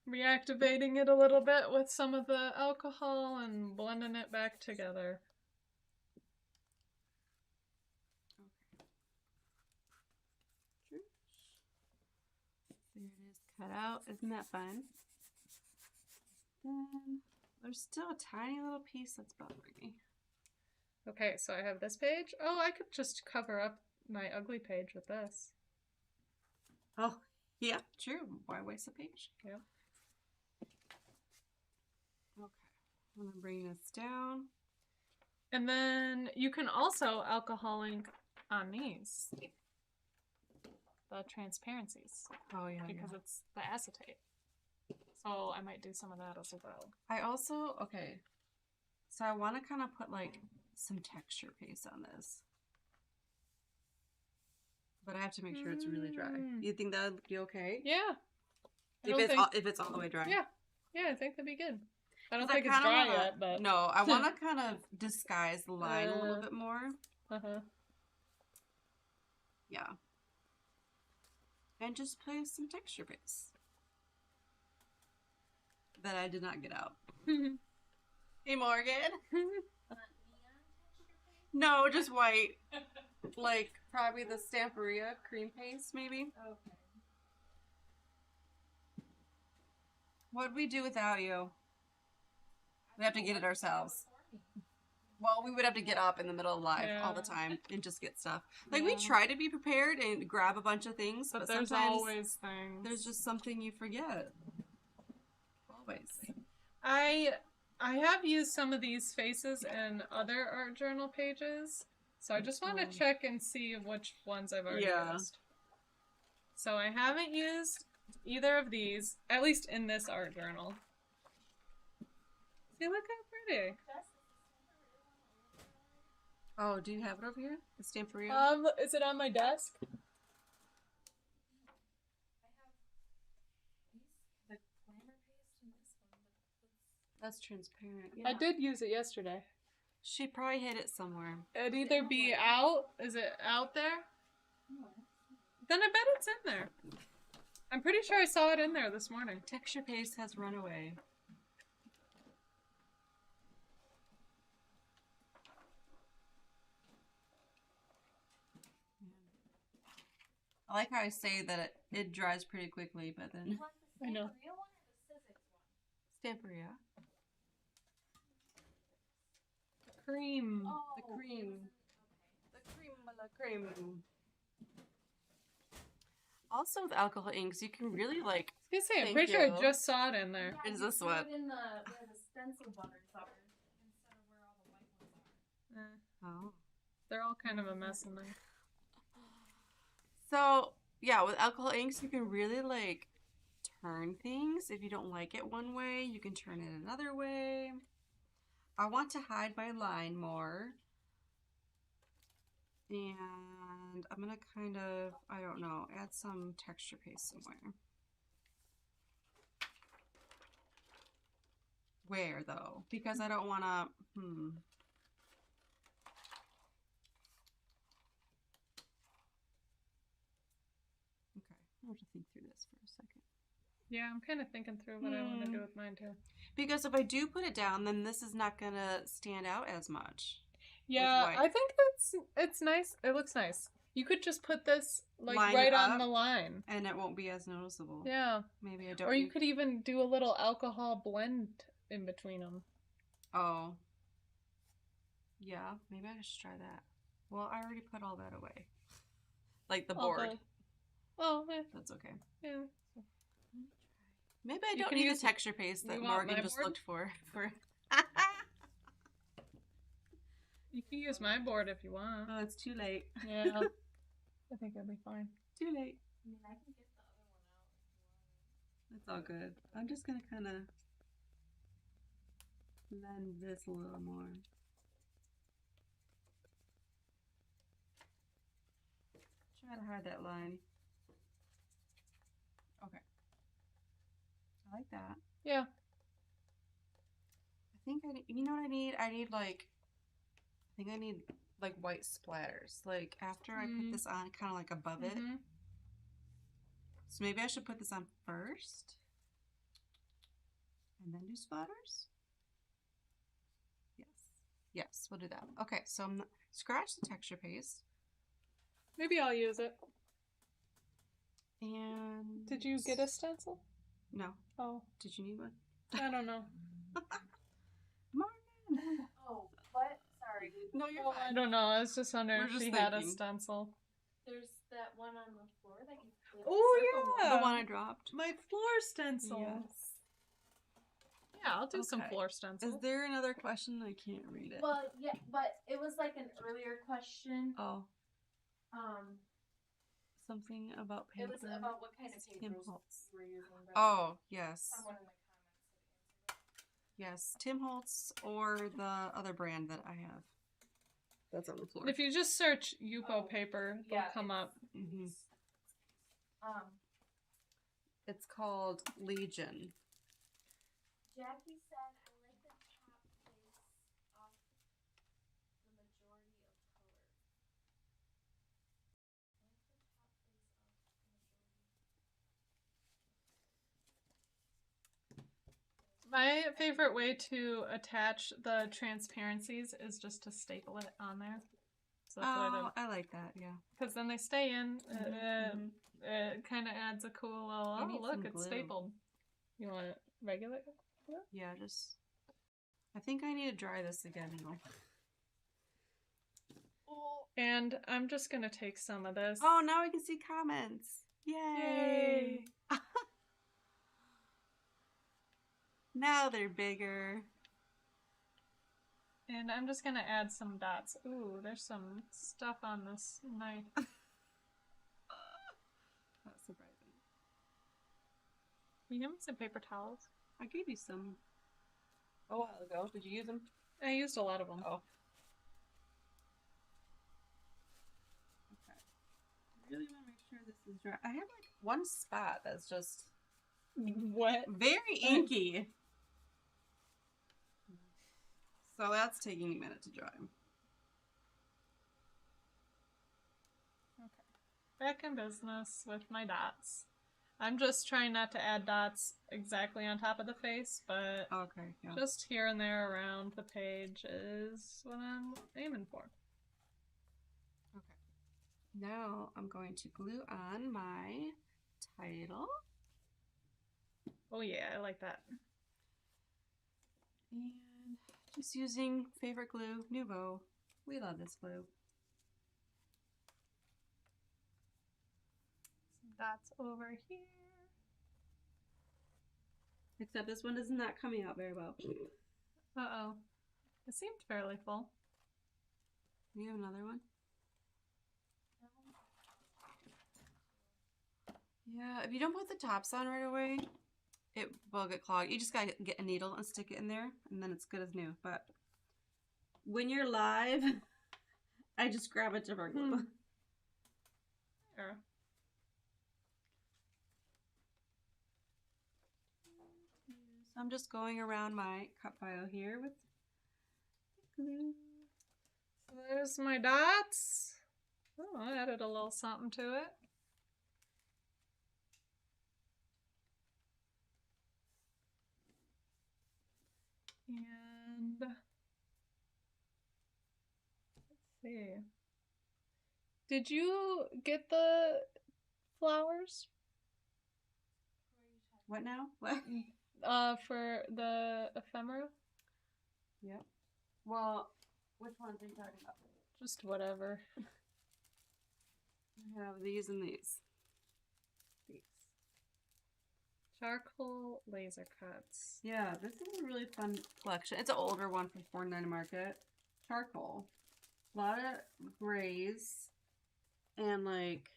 reactivating it a little bit with some of the alcohol and blending it back together. Okay. There it is cut out. Isn't that fun? Then there's still a tiny little piece that's bothering me. Okay, so I have this page. Oh, I could just cover up my ugly page with this. Oh, yeah, true. Why waste a page? Yep. Okay, I'm gonna bring this down. And then you can also alcohol ink on these. The transparencies. Oh, yeah. Because it's the acetate. So I might do some of that as well. I also, okay, so I want to kind of put like some texture paste on this. But I have to make sure it's really dry. You think that would be okay? Yeah. If it's all the way dry. Yeah. Yeah, I think that'd be good. I don't 'Cause think it's dry wanna, yet, but... No, I want to kind of disguise the line a little bit more. Uh-huh. Yeah. And just place some texture paste. That I did not get out. Hey, Morgan. No, just white. Like, probably the Stamperia cream paste, maybe. Okay. What'd we do without you? We have to get it ourselves. Well, we would have to get up in the middle of live all the time and just get stuff. Like, we try to be prepared and grab a bunch of things, but there's sometimes always things. there's just something you forget. Always. I have used some of these faces in other art journal pages, so I just want to check and see which ones I've already used. So I haven't used either of these, at least in this art journal. See, look how pretty. Oh, do you have it over here? The Stamperia? Is it on my desk? That's transparent. I did use it yesterday. She probably hid it somewhere. It'd either be out. Is it out there? Then I bet it's in there. I'm pretty sure I saw it in there this morning. Texture paste has run away. I like how I say that it dries pretty quickly, but then... I know. Stamperia. Cream. Oh, The cream. The cream of la creme. Also with alcohol inks, you can really like... I was gonna say, I'm Thank pretty sure I you. just saw it in there. Is this what? In the where the stencil buttons are instead of where all the white ones are. Oh. They're all kind of a mess in there. So, yeah, with alcohol inks, you can really like turn things. If you don't like it one way, you can turn it another way. I want to hide my line more. And I'm gonna kind of, I don't know, add some texture paste somewhere. Where though? Because I don't wanna, Okay, I'll have to think through this for a second. Yeah, I'm kind of thinking through what I want to do with mine too. Because if I do put it down, then this is not gonna stand out as much. Yeah, white. I think it's nice. It looks nice. You could just put this like Line right it on up. the line. And it won't be as noticeable. Yeah. Maybe I don't. Or you could even do a little alcohol blend in between them. Oh. Yeah, maybe I should try that. Well, I already put all that away. Like the board. Oh, yeah. That's okay. Yeah. Maybe I You don't can need use- the texture paste that you want Morgan my just board? looked for. You can use my board if you want. Oh, it's too late. Yeah. I think it'll be fine. Too late. I mean, I can get the other one out if you want. That's all good. I'm just gonna kind of blend this a little more. Try to hide that line. Okay. I like that. Yeah. I think you know what I need? I need like white splatters. Like after I put this on, kind of like above it. So maybe I should put this on first and then do splatters. Yes, we'll do that. Okay, so scratch the texture paste. Maybe I'll use it. And did you get a stencil? No. Oh. Did you need one? I don't know. Martin. Oh, what? Sorry. No, you're fine. I don't know. I was just wondering if she had a stencil. There's that one on the floor that you flip. Oh, yeah. The one I dropped. My floor stencil. Yes. Yeah, I'll do some floor stencil. Is there another question? I can't read it. Well, yeah, but it was like an earlier question. Oh. Something about paper. It was about what kind of Tim papers Holtz. you were using. Oh, yes. Someone in the comments had answered it. Yes, Tim Holtz or the other brand that I have. That's on the floor. If you just search Yupo paper, they'll come up. Mm-hmm. It's called Legion. Jackie said, I like the top face off the majority of color. My favorite way to attach the transparencies is just to staple it on there. So that's what I do. I like that, yeah. Because then they stay in. It kind of adds a cool little, oh, look, it's stapled. You want it regular? Yeah, just... I think I need to dry this again, though. And I'm just going to take some of this. Oh, now we can see comments. Yay! Now they're bigger. And I'm just going to add some dots. Ooh, there's some stuff on this knife. That's surprising. Can you give me some paper towels? I gave you some a while ago. Did you use them? I used a lot of them. Oh. Okay. I really want to make sure this is dry. I have like one spot that's just What? very inky. So that's taking a minute to dry. Okay. Back in business with my dots. I'm just trying not to add dots exactly on top of the face, but just here and there around the page is what I'm aiming for. Okay. Now I'm going to glue on my title. Oh yeah, I like that. And just using favorite glue, Nouveau. We love this glue. Some dots over here. Except this one is not coming out very well. Uh-oh. It seemed fairly full. We have another one. Yeah, if you don't put the tops on right away, it will get clogged. You just gotta get a needle and stick it in there, and then it's good as new. But when you're live, I just grab a different glue. There. So I'm just going around my cut file here with glue. So there's my dots. Oh, I added a little something to it. And let's see. Did you get the flowers? What now? What? For the ephemera? Yep. Well, which ones are you talking about? Just whatever. I have these and these. Charcoal laser cuts. Yeah, this is a really fun collection. It's an older one from 49 Market. Charcoal. A lot of grays. And like,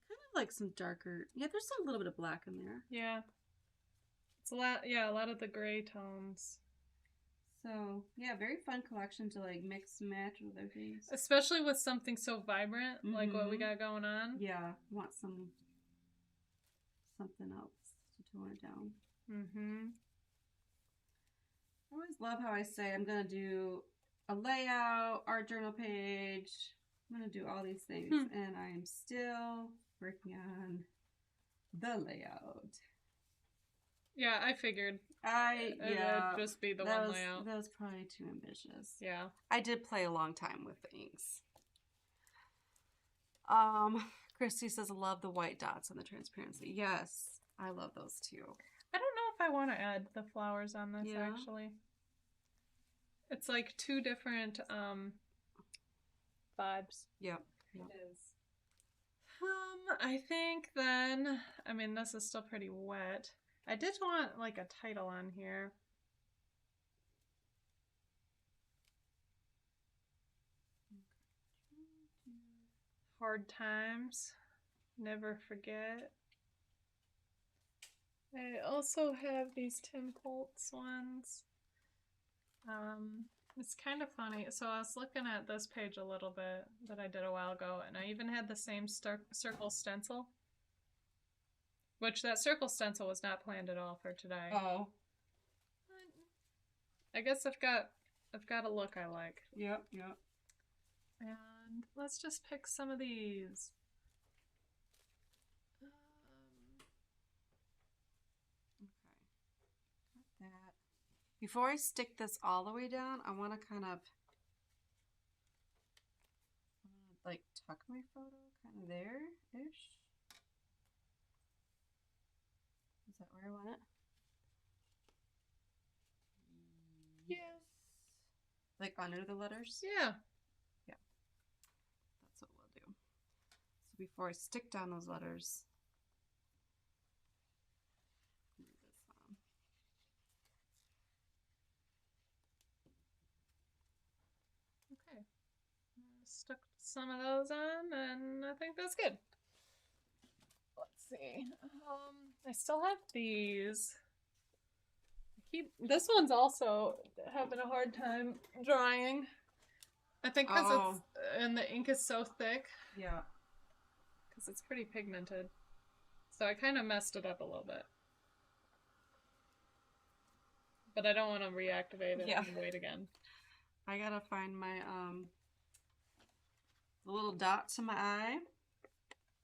kind of like some darker. Yeah, there's a little bit of black in there. Yeah. It's a lot, yeah, a lot of the gray tones. So, yeah, very fun collection to like mix and match with other things. Especially with something so vibrant like what we got going on. Yeah, want something else to tone it down. Mm-hmm. I always love how I say I'm going to do a layout, art journal page. I'm going to do all these things. And I'm still working on the layout. Yeah, I figured. It would just be the one layout. That was probably too ambitious. Yeah. I did play a long time with the inks. Christy says, love the white dots and the transparency. Yes, I love those too. I don't know if I want to add the flowers on this, actually. It's like two different vibes. Yep. It is. I think then, I mean, this is still pretty wet. I did want like a title on here. Hard times, never forget. I also have these Tim Holtz ones. It's kind of funny. So I was looking at this page a little bit that I did a while ago, and I even had the same circle stencil. Which that circle stencil was not planned at all for today. Oh. I guess I've got a look I like. Yep. And let's just pick some of these. Okay. Got that. Before I stick this all the way down, I want to kind of like tuck my photo kind of there-ish. Is that where I want it? Yes. Like under the letters? Yeah. Yeah. That's what we'll do. So before I stick down those letters, move this on. Okay. Stuck some of those on, and I think that's good. Let's see. I still have these. This one's also having a hard time drying. I think because and the ink is so thick. Yeah. Because it's pretty pigmented. So I kind of messed it up a little bit. But I don't want to reactivate it and wait again. I gotta find my the little dot to my eye,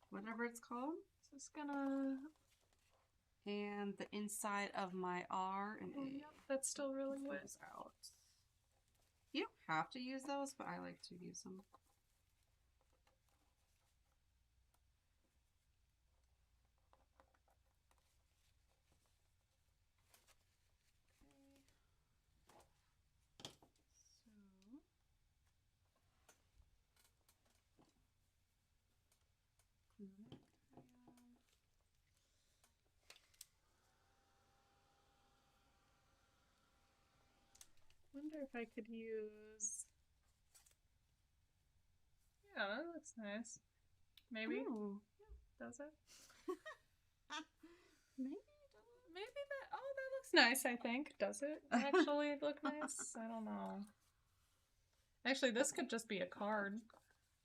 whatever it's called. Just gonna... And the inside of my R and A. Yep, that's still really wet. Out. You don't have to use those, but I like to use them. Wonder if I could use... Yeah, that looks nice. Maybe? Ooh. Does it? Maybe that... Oh, that looks nice, I think. Does it actually look nice? I don't know. Actually, this could just be a card.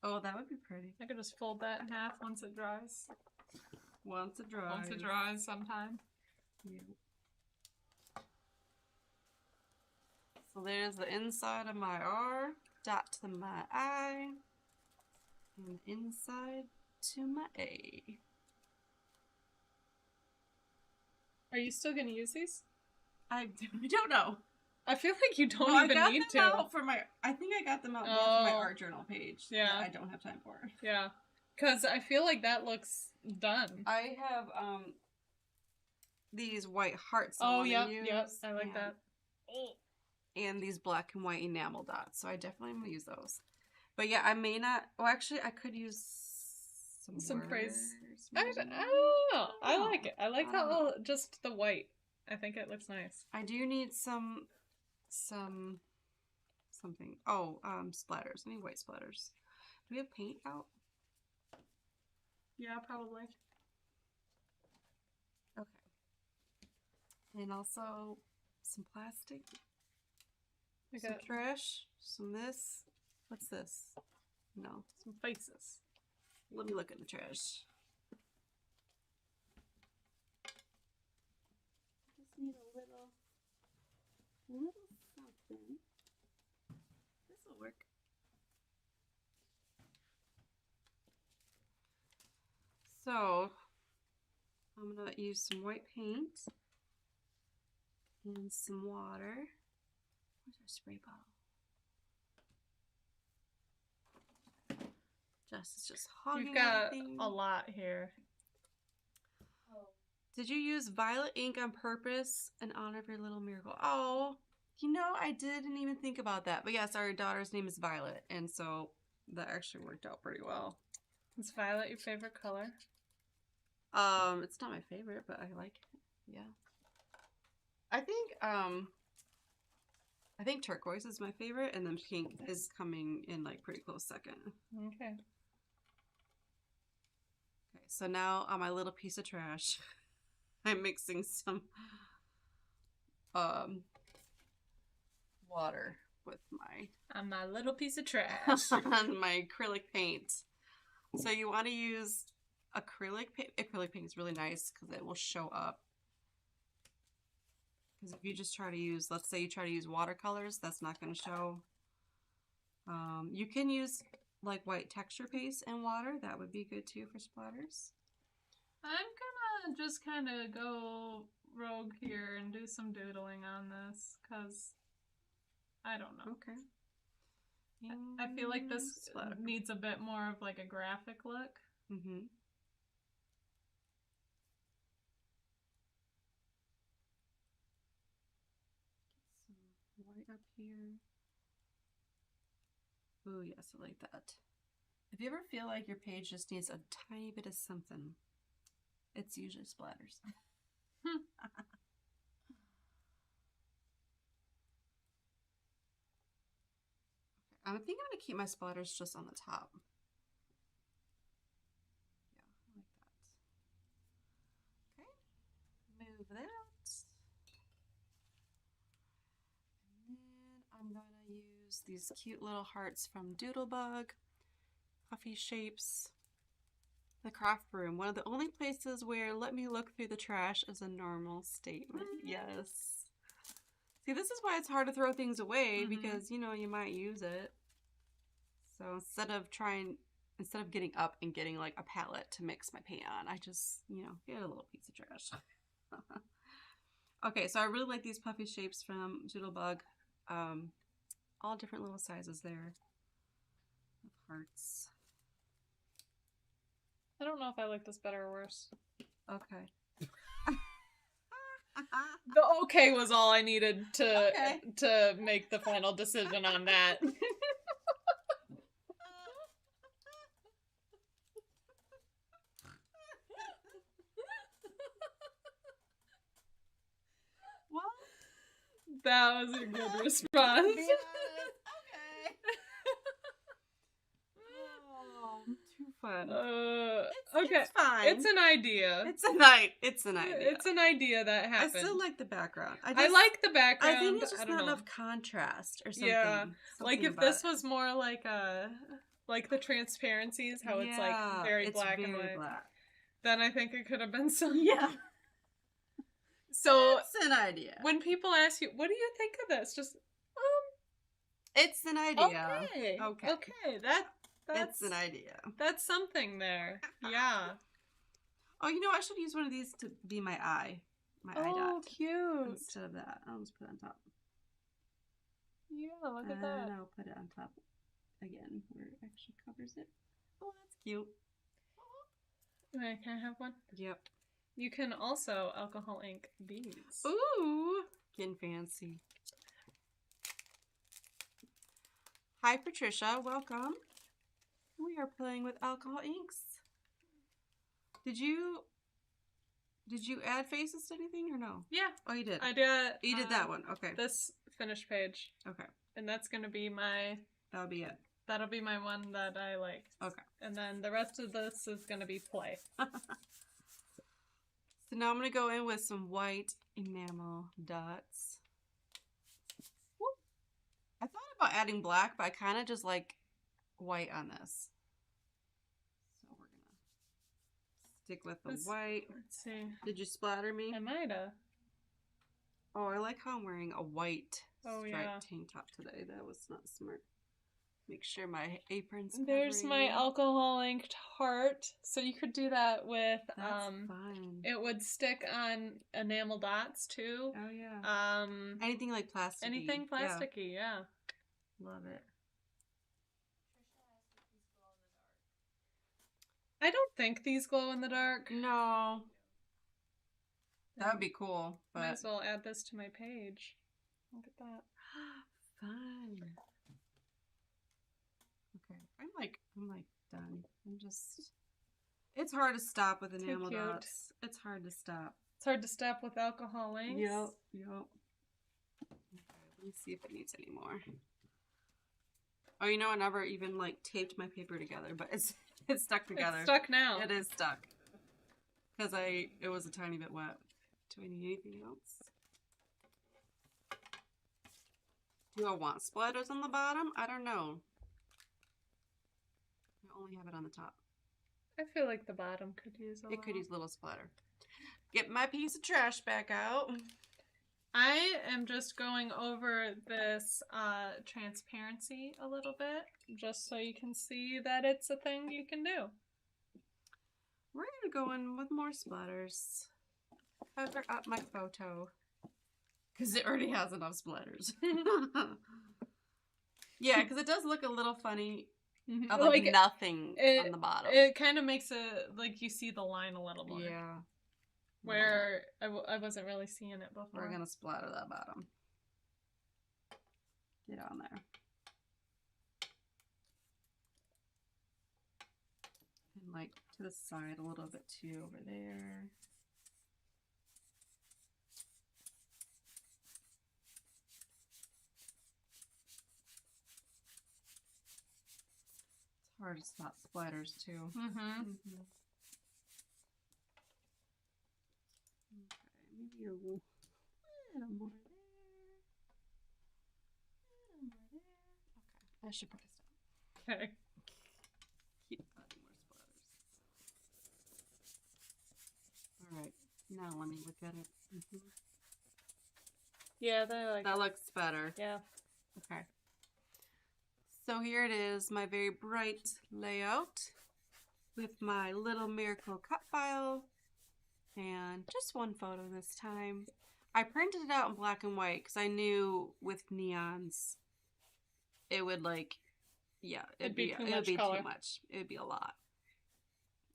Oh, that would be pretty. I could just fold that in half once it dries. Once it dries. Once it dries sometime. Yeah. So there's the inside of my R, dot to my I, and inside to my A. Are you still going to use these? I don't know. I feel like you don't even need to. I think I got them out for my art journal page. Yeah. That I don't have time for. Yeah. Because I feel like that looks done. I have these white hearts. Yep, I like that. And these black and white enamel dots. So I definitely am going to use those. But yeah, I may not... Well, actually, I could use some praise. I don't know. I like it. I like how just the white. I think it looks nice. I do need something. Oh, splatters. I need white splatters. Do we have paint out? Yeah, probably. Okay. And also some plastic. Some trash. Some this. What's this? No. Some faces. Let me look at the trash. little something. This will work. So, I'm going to use some white paint and some water. Where's our spray bottle? Jess is just hogging You've got everything. a lot here. Did you use violet ink on purpose in honor of your little miracle? Oh, you know, I didn't even think about that. But yes, our daughter's name is Violet, and so that actually worked out pretty well. Is violet your favorite color? It's not my favorite, but I like it. Yeah. I think turquoise is my favorite, and then pink is coming in like pretty close second. Okay. Okay, so now on my little piece of trash, I'm mixing some water with my On my little piece of trash. on my acrylic paint. So you want to use acrylic paint. Acrylic paint is really nice because it will show up. Because if you just try to use, let's say you try to use watercolors, that's not going to show. You can use like white texture paste and water. That would be good too for splatters. I'm gonna just kind of go rogue here and do some doodling on this, because I don't know. Okay. I feel like this Splatter. needs a bit more of like a graphic look. Mm-hmm. Some white up here. Ooh, yes, I like that. If you ever feel like your page just needs a tiny bit of something, it's usually splatters. I think I'm going to keep my splatters just on the top. Yeah, I like that. Okay, move that. And then I'm going to use these cute little hearts from Doodlebug. Puffy shapes. The craft room, one of the only places where let me look through the trash is a normal statement. Yes. See, this is why it's hard to throw things away, because, you know, you might use it. So instead of getting up and getting like a palette to mix my paint on, I just, you know, get a little piece of trash. Okay, so I really like these puffy shapes from Doodlebug. All different little sizes there of hearts. I don't know if I like this better or worse. Okay. The okay was all I needed to make the final decision on that. Well, that was a good response. okay. Oh, too fun. Okay. It's fine. It's an idea. It's an idea. It's an idea that happened. I still like the background. I like the background. I think it's just I don't not know. enough contrast or something. Yeah. Like if this was was more like the transparencies, how it's like very black and white. Black. Then I think it could have been some. Yeah. So it's an idea. When people ask you, what do you think of this? Just it's an idea. Okay. That's it's an idea. That's something there. Yeah. Oh, you know, I should use one of these to be my eye. My eye dot. Oh, cute. Instead of that. I'll just put it on top. Yeah, look at that. And I'll put it on top again where it actually covers it. Oh, that's cute. Okay, can I have one? Yep. You can also alcohol ink these. Ooh, getting fancy. Hi, Patricia. Welcome. We are playing with alcohol inks. Did you add faces to anything or no? Yeah. Oh, you did. I did. You did that one. Okay. This finished page. Okay. And that's gonna be my. That'll be it. That'll be my one that I liked. Okay. And then the rest of this is gonna be play. So now I'm going to go in with some white enamel dots. Whoop. I thought about adding black, but I kind of just like white on this. So we're going to stick with the white. Let's see. Did you splatter me? I might have. Oh, I like how I'm wearing a white Oh, striped yeah. tank top today. That was not smart. Make sure my apron's There's covering my me. alcohol inked heart. So you could do that with That's fun. it would stick on enamel dots too. Oh yeah. Anything like plasticky. Anything plasticky, yeah. Love it. I don't think these glow in the dark. No. That would be cool. But Might as well add this to my page. Look at that. Fun. Okay. I'm like done. I'm just. It's hard to stop with enamel cute. dots. It's hard to stop. It's hard to stop with alcohol inks. Yep. Okay, let me see if it needs any more. Oh, you know, I never even like taped my paper together, but it's stuck together. It's stuck now. It is stuck. Because it was a tiny bit wet. Do I need anything else? Do I want splatters on the bottom? I don't know. I only have it on the top. I feel like the bottom could use a It could use a little splatter. Get my piece of trash back out. I am just going over this transparency a little bit, just so you can see that it's a thing you can do. We're going to go in with more splatters. Cover up my photo. Because it already has enough splatters. Yeah, because it does look a little funny. Of like nothing on the bottom. It kind of makes it like you see the line a little more. Yeah. Where I wasn't really seeing it before. We're going to splatter that bottom. Get on there. And like to the side a little bit too over there. It's hard to spot splatters too. Okay, maybe a little more there. Okay, I should probably stop. Okay. Keep adding more splatters. Alright, now let me look at it. Yeah, that looks better. Yeah. Okay. So here it is, my very bright layout with my little miracle cut file and just one photo this time. I printed it out in black and white because I knew with neons it would like, yeah, it'd be too much. It would be a lot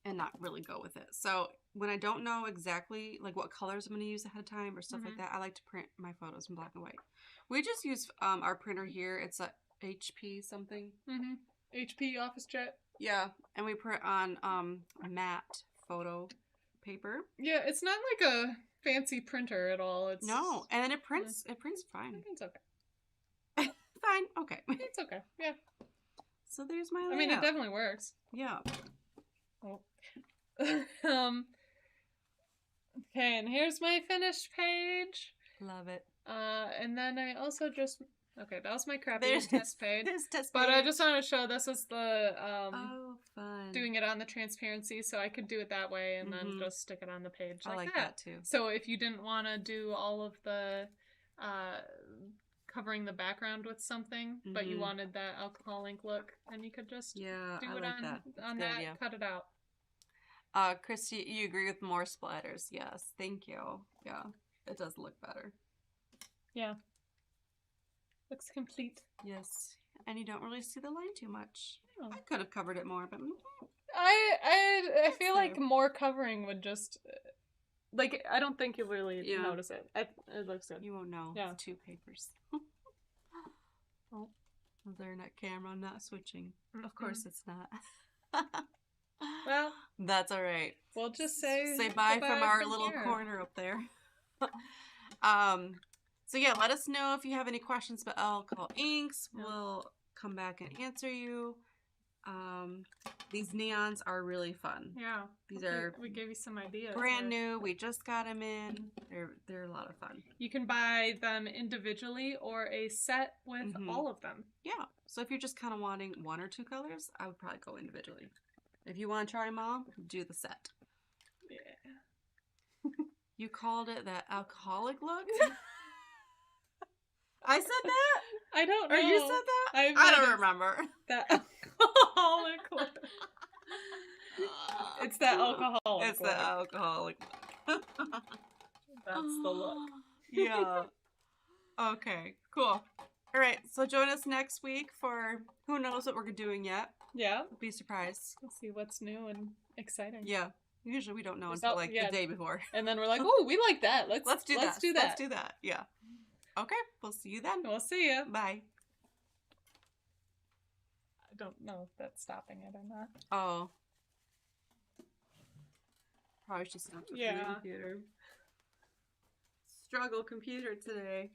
and not really go with it. So when I don't know exactly like what colors I'm going to use ahead of time or stuff like that, I like to print my photos in black and white. We just use our printer here. It's a HP something. HP OfficeJet. Yeah, and we print on matte photo paper. Yeah, it's not like a fancy printer at all. It's no, and then it prints. It prints fine. It's okay. Fine. Okay. It's okay. Yeah. So there's my layout. I mean, it definitely works. Yeah. Oh. Okay, and here's my finished page. Love it. And then I also just that was my crappy test page. But I just want to show this is the oh, fun. Doing it on the transparency, so I could do it that way and then just stick it on the page I like that too. So if you didn't want to do all of the covering the background with something, but you wanted that alcohol ink look, then you could just do it on that, idea. Cut it out. Christy, you agree with more splatters? Yes, thank you. Yeah, it does look better. Yeah. Looks complete. Yes, and you don't really see the line too much. Oh. I could have covered it more, but I feel like more covering would just like I don't think you'll really notice it. It looks good. You won't know. Yeah. It's 2 papers. Oh, they're not camera. I'm not switching. Of course, it's not. Well, that's all right. We'll just say bye from our little corner up there. So yeah, let us know if you have any questions about alcohol inks. We'll come back and answer you. These neons are really fun. Yeah. We gave you some ideas. Brand new. We just got them in. They're a lot of fun. You can buy them individually or a set with all of them. Yeah. So if you're just kind of wanting 1 or 2 colors, I would probably go individually. If you want to try them all, do the set. Yeah. You called it that alcoholic look? I said that? I don't know. Or you said that? I I don't remember. That alcoholic one. It's that alcoholic It's one. the alcoholic. That's the look. Yeah. Okay, cool. All right, so join us next week for who knows what we're doing yet. Yeah. Be surprised. We'll see what's new and exciting. Yeah. Usually we don't know It's until not- like yeah. the day before. And then we're like, oh, we like that. Let's do Let's that. do that. Let's do that. Yeah. Okay, we'll see you then. We'll see you. Bye. I don't know if that's stopping it or not. Oh. Probably just not the Yeah. computer. Struggle computer today.